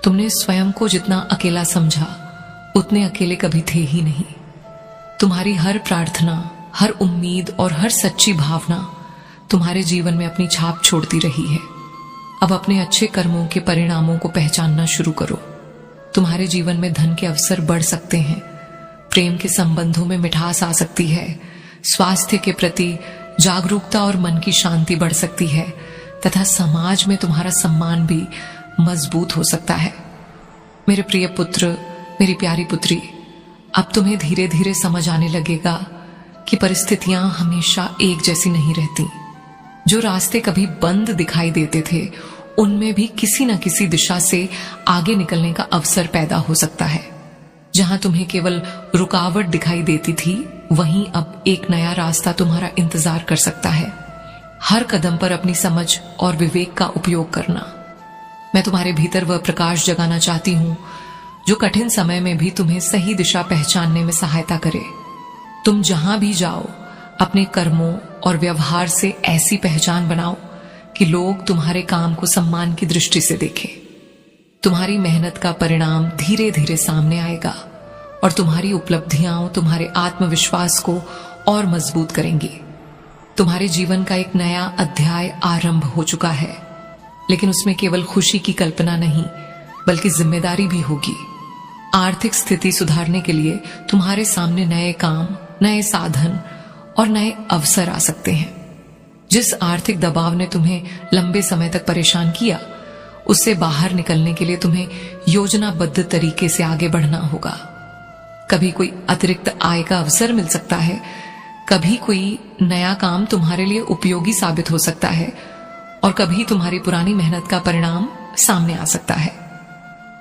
तुमने स्वयं को जितना अकेला समझा, उतने अकेले कभी थे ही नहीं। तुम्हारी हर प्रार्थना, हर उम्मीद और हर सच्ची भावना तुम्हारे जीवन में अपनी छाप छोड़ती रही है। अब अपने अच्छे कर्मों के परिणामों को पहचानना शुरू करो। तुम्हारे जीवन में धन के अवसर बढ़ सकते हैं, प्रेम के संबंधों में मिठास आ सकती है, स्वास्थ्य के प्रति जागरूकता और मन की शांति बढ़ सकती है तथा समाज में तुम्हारा सम्मान भी मजबूत हो सकता है। मेरे प्रिय पुत्र, मेरी प्यारी पुत्री, अब तुम्हें धीरे धीरे समझ आने लगेगा कि परिस्थितियां हमेशा एक जैसी नहीं रहती। जो रास्ते कभी बंद दिखाई देते थे, उनमें भी किसी न किसी दिशा से आगे निकलने का अवसर पैदा हो सकता है। जहां तुम्हें केवल रुकावट दिखाई देती थी, वहीं अब एक नया रास्ता तुम्हारा इंतजार कर सकता है। हर कदम पर अपनी समझ और विवेक का उपयोग करना। मैं तुम्हारे भीतर वह प्रकाश जगाना चाहती हूं जो कठिन समय में भी तुम्हें सही दिशा पहचानने में सहायता करे। तुम जहां भी जाओ, अपने कर्मों और व्यवहार से ऐसी पहचान बनाओ कि लोग तुम्हारे काम को सम्मान की दृष्टि से देखें। तुम्हारी मेहनत का परिणाम धीरे धीरे सामने आएगा और तुम्हारी उपलब्धियां तुम्हारे आत्मविश्वास को और मजबूत करेंगी। तुम्हारे जीवन का एक नया अध्याय आरंभ हो चुका है, लेकिन उसमें केवल खुशी की कल्पना नहीं, बल्कि जिम्मेदारी भी होगी। आर्थिक स्थिति सुधारने के लिए तुम्हारे सामने नए काम, नए साधन और नए अवसर आ सकते हैं। जिस आर्थिक दबाव ने तुम्हें लंबे समय तक परेशान किया, उससे बाहर निकलने के लिए तुम्हें योजनाबद्ध तरीके से आगे बढ़ना होगा। कभी कोई अतिरिक्त आय का अवसर मिल सकता है, कभी कोई नया काम तुम्हारे लिए उपयोगी साबित हो सकता है और कभी तुम्हारी पुरानी मेहनत का परिणाम सामने आ सकता है।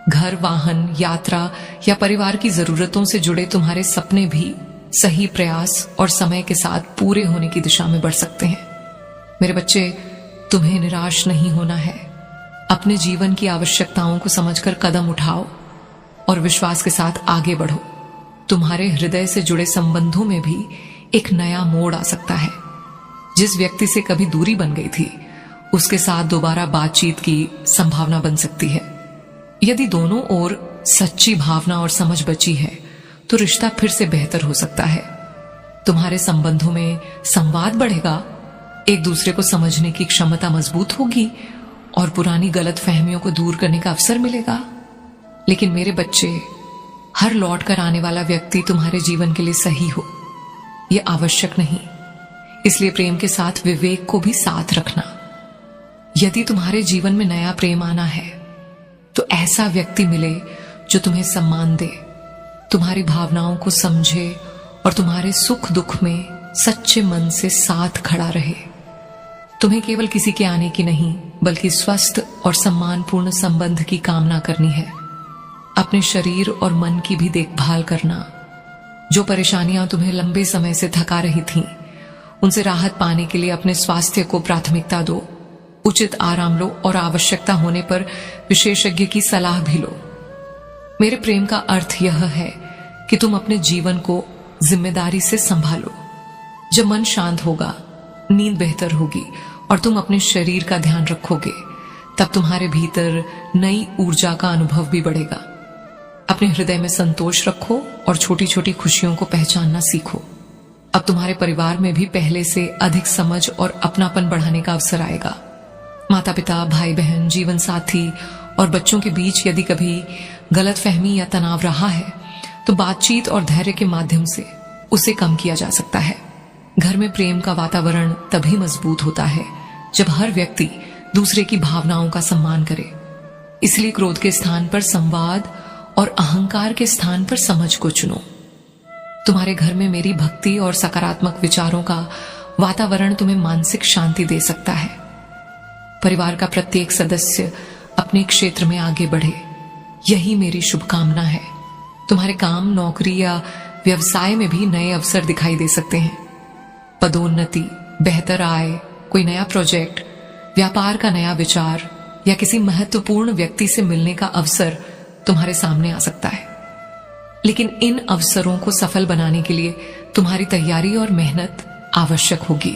घर, वाहन, यात्रा या परिवार की जरूरतों से जुड़े तुम्हारे सपने भी सही प्रयास और समय के साथ पूरे होने की दिशा में बढ़ सकते हैं। मेरे बच्चे, तुम्हें निराश नहीं होना है। अपने जीवन की आवश्यकताओं को समझकर कदम उठाओ और विश्वास के साथ आगे बढ़ो। तुम्हारे हृदय से जुड़े संबंधों में भी एक नया मोड़ आ सकता है। जिस व्यक्ति से कभी दूरी बन गई थी, उसके साथ दोबारा बातचीत की संभावना बन सकती है। यदि दोनों ओर सच्ची भावना और समझ बची है, तो रिश्ता फिर से बेहतर हो सकता है। तुम्हारे संबंधों में संवाद बढ़ेगा, एक दूसरे को समझने की क्षमता मजबूत होगी और पुरानी गलतफहमियों को दूर करने का अवसर मिलेगा। लेकिन मेरे बच्चे, हर लौट कर आने वाला व्यक्ति तुम्हारे जीवन के लिए सही हो, यह आवश्यक नहीं। इसलिए प्रेम के साथ विवेक को भी साथ रखना। यदि तुम्हारे जीवन में नया प्रेम आना है, तो ऐसा व्यक्ति मिले जो तुम्हें सम्मान दे, तुम्हारी भावनाओं को समझे और तुम्हारे सुख दुख में सच्चे मन से साथ खड़ा रहे। तुम्हें केवल किसी के आने की नहीं, बल्कि स्वस्थ और सम्मानपूर्ण संबंध की कामना करनी है। अपने शरीर और मन की भी देखभाल करना। जो परेशानियां तुम्हें लंबे समय से थका रही थीं, उनसे राहत पाने के लिए अपने स्वास्थ्य को प्राथमिकता दो। उचित आराम लो और आवश्यकता होने पर विशेषज्ञ की सलाह भी लो। मेरे प्रेम का अर्थ यह है कि तुम अपने जीवन को जिम्मेदारी से संभालो। जब मन शांत होगा, नींद बेहतर होगी और तुम अपने शरीर का ध्यान रखोगे, तब तुम्हारे भीतर नई ऊर्जा का अनुभव भी बढ़ेगा। अपने हृदय में संतोष रखो और छोटी छोटी खुशियों को पहचानना सीखो। अब तुम्हारे परिवार में भी पहले से अधिक समझ और अपनापन बढ़ाने का अवसर आएगा। माता पिता, भाई बहन, जीवन साथी और बच्चों के बीच यदि कभी गलतफहमी या तनाव रहा है तो बातचीत और धैर्य के माध्यम से उसे कम किया जा सकता है। घर में प्रेम का वातावरण तभी मजबूत होता है जब हर व्यक्ति दूसरे की भावनाओं का सम्मान करे। इसलिए क्रोध के स्थान पर संवाद और अहंकार के स्थान पर समझ को चुनो। तुम्हारे घर में मेरी भक्ति और सकारात्मक विचारों का वातावरण तुम्हें मानसिक शांति दे सकता है। परिवार का प्रत्येक सदस्य अपने क्षेत्र में आगे बढ़े, यही मेरी शुभकामना है। तुम्हारे काम, नौकरी या व्यवसाय में भी नए अवसर दिखाई दे सकते हैं। पदोन्नति, बेहतर आय, कोई नया प्रोजेक्ट, व्यापार का नया विचार या किसी महत्वपूर्ण व्यक्ति से मिलने का अवसर तुम्हारे सामने आ सकता है। लेकिन इन अवसरों को सफल बनाने के लिए तुम्हारी तैयारी और मेहनत आवश्यक होगी।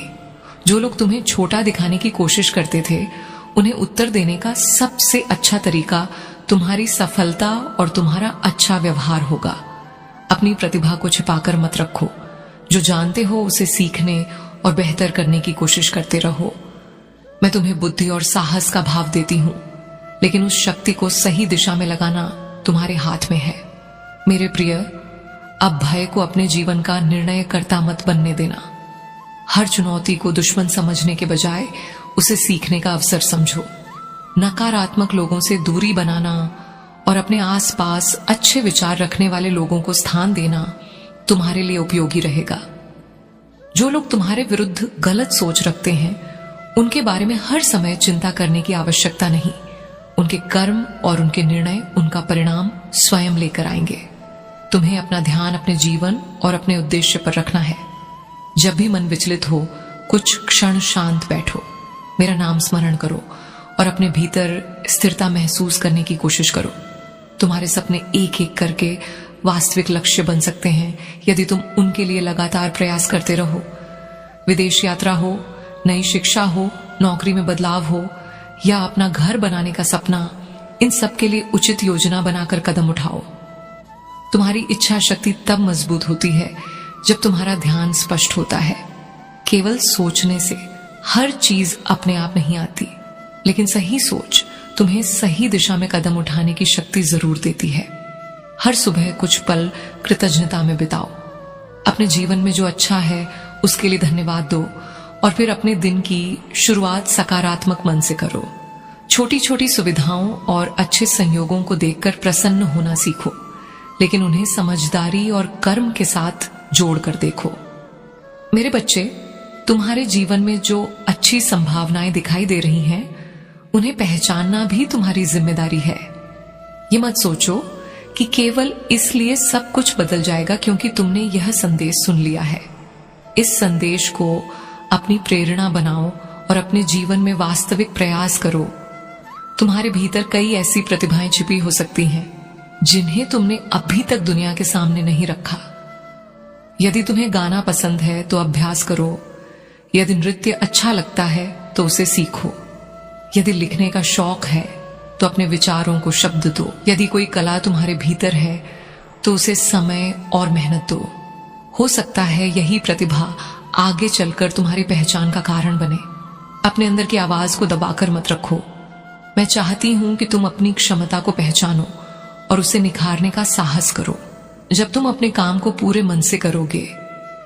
जो लोग तुम्हें छोटा दिखाने की कोशिश करते थे, उन्हें उत्तर देने का सबसे अच्छा तरीका तुम्हारी सफलता और तुम्हारा अच्छा व्यवहार होगा। अपनी प्रतिभा को छिपाकर मत रखो। जो जानते हो उसे सीखने और बेहतर करने की कोशिश करते रहो। मैं तुम्हें बुद्धि और साहस का भाव देती हूं, लेकिन उस शक्ति को सही दिशा में लगाना तुम्हारे हाथ में है। मेरे प्रिय, अब भय को अपने जीवन का निर्णयकर्ता मत बनने देना। हर चुनौती को दुश्मन समझने के बजाय उसे सीखने का अवसर समझो। नकारात्मक लोगों से दूरी बनाना और अपने आसपास अच्छे विचार रखने वाले लोगों को स्थान देना तुम्हारे लिए उपयोगी रहेगा। जो लोग तुम्हारे विरुद्ध गलत सोच रखते हैं, उनके बारे में हर समय चिंता करने की आवश्यकता नहीं। उनके कर्म और उनके निर्णय उनका परिणाम स्वयं लेकर आएंगे। तुम्हें अपना ध्यान अपने जीवन और अपने उद्देश्य पर रखना है। जब भी मन विचलित हो, कुछ क्षण शांत बैठो, मेरा नाम स्मरण करो और अपने भीतर स्थिरता महसूस करने की कोशिश करो। तुम्हारे सपने एक एक करके वास्तविक लक्ष्य बन सकते हैं यदि तुम उनके लिए लगातार प्रयास करते रहो। विदेश यात्रा हो, नई शिक्षा हो, नौकरी में बदलाव हो या अपना घर बनाने का सपना, इन सब के लिए उचित योजना बनाकर कदम उठाओ। तुम्हारी इच्छा शक्ति तब मजबूत होती है जब तुम्हारा ध्यान स्पष्ट होता है। केवल सोचने से हर चीज अपने आप नहीं आती, लेकिन सही सोच तुम्हें सही दिशा में कदम उठाने की शक्ति जरूर देती है। हर सुबह कुछ पल कृतज्ञता में बिताओ। अपने जीवन में जो अच्छा है उसके लिए धन्यवाद दो और फिर अपने दिन की शुरुआत सकारात्मक मन से करो। छोटी छोटी सुविधाओं और अच्छे संयोगों को देखकर प्रसन्न होना सीखो, लेकिन उन्हें समझदारी और कर्म के साथ जोड़कर देखो। मेरे बच्चे, तुम्हारे जीवन में जो अच्छी संभावनाएं दिखाई दे रही हैं, उन्हें पहचानना भी तुम्हारी जिम्मेदारी है। ये मत सोचो कि केवल इसलिए सब कुछ बदल जाएगा क्योंकि तुमने यह संदेश सुन लिया है। इस संदेश को अपनी प्रेरणा बनाओ और अपने जीवन में वास्तविक प्रयास करो। तुम्हारे भीतर कई ऐसी प्रतिभाएं छिपी हो सकती हैं जिन्हें तुमने अभी तक दुनिया के सामने नहीं रखा। यदि तुम्हें गाना पसंद है तो अभ्यास करो। यदि नृत्य अच्छा लगता है तो उसे सीखो। यदि लिखने का शौक है तो अपने विचारों को शब्द दो। यदि कोई कला तुम्हारे भीतर है तो उसे समय और मेहनत दो। हो सकता है यही प्रतिभा आगे चलकर तुम्हारी पहचान का कारण बने। अपने अंदर की आवाज को दबाकर मत रखो। मैं चाहती हूं कि तुम अपनी क्षमता को पहचानो और उसे निखारने का साहस करो। जब तुम अपने काम को पूरे मन से करोगे,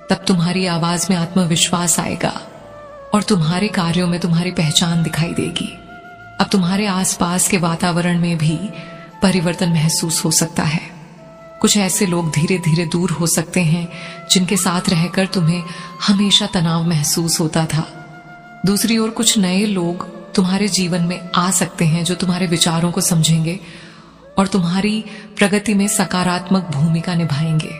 तब तुम्हारी आवाज में आत्मविश्वास आएगा और तुम्हारे कार्यों में तुम्हारी पहचान दिखाई देगी। अब तुम्हारे आसपास के वातावरण में भी परिवर्तन महसूस हो सकता है। कुछ ऐसे लोग धीरे धीरे दूर हो सकते हैं जिनके साथ रहकर तुम्हें हमेशा तनाव महसूस होता था। दूसरी ओर कुछ नए लोग तुम्हारे जीवन में आ सकते हैं जो तुम्हारे विचारों को समझेंगे और तुम्हारी प्रगति में सकारात्मक भूमिका निभाएंगे।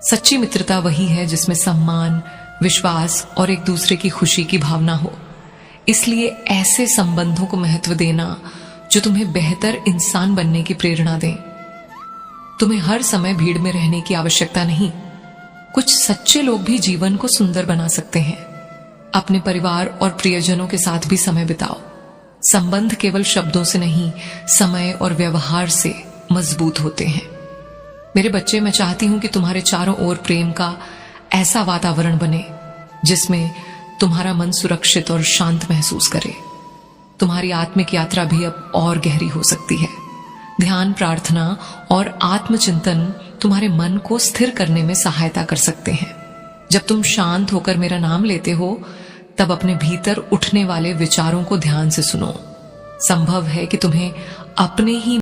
सच्ची मित्रता वही है जिसमें सम्मान, विश्वास और एक दूसरे की खुशी की भावना हो। इसलिए ऐसे संबंधों को महत्व देना जो तुम्हें बेहतर इंसान बनने की प्रेरणा दें। तुम्हें हर समय भीड़ में रहने की आवश्यकता नहीं। कुछ सच्चे लोग भी जीवन को सुंदर बना सकते हैं। अपने परिवार और प्रियजनों के साथ भी समय बिताओ। संबंध केवल शब्दों से नहीं, समय और व्यवहार से मजबूत होते हैं। मेरे बच्चे, मैं चाहती हूं कि तुम्हारे चारों ओर प्रेम का ऐसा वातावरण बने जिसमें तुम्हारा मन सुरक्षित और शांत महसूस करे। तुम्हारी आत्मिक यात्रा भी अब और गहरी हो सकती है। ध्यान, प्रार्थना और आत्मचिंतन तुम्हारे मन को स्थिर करने में सहायता कर सकते हैं। जब तुम शांत होकर मेरा नाम लेते हो, तब अपने भीतर उठने वाले विचारों को ध्यान से सुनो। संभव है कि तुम्हें अपने ही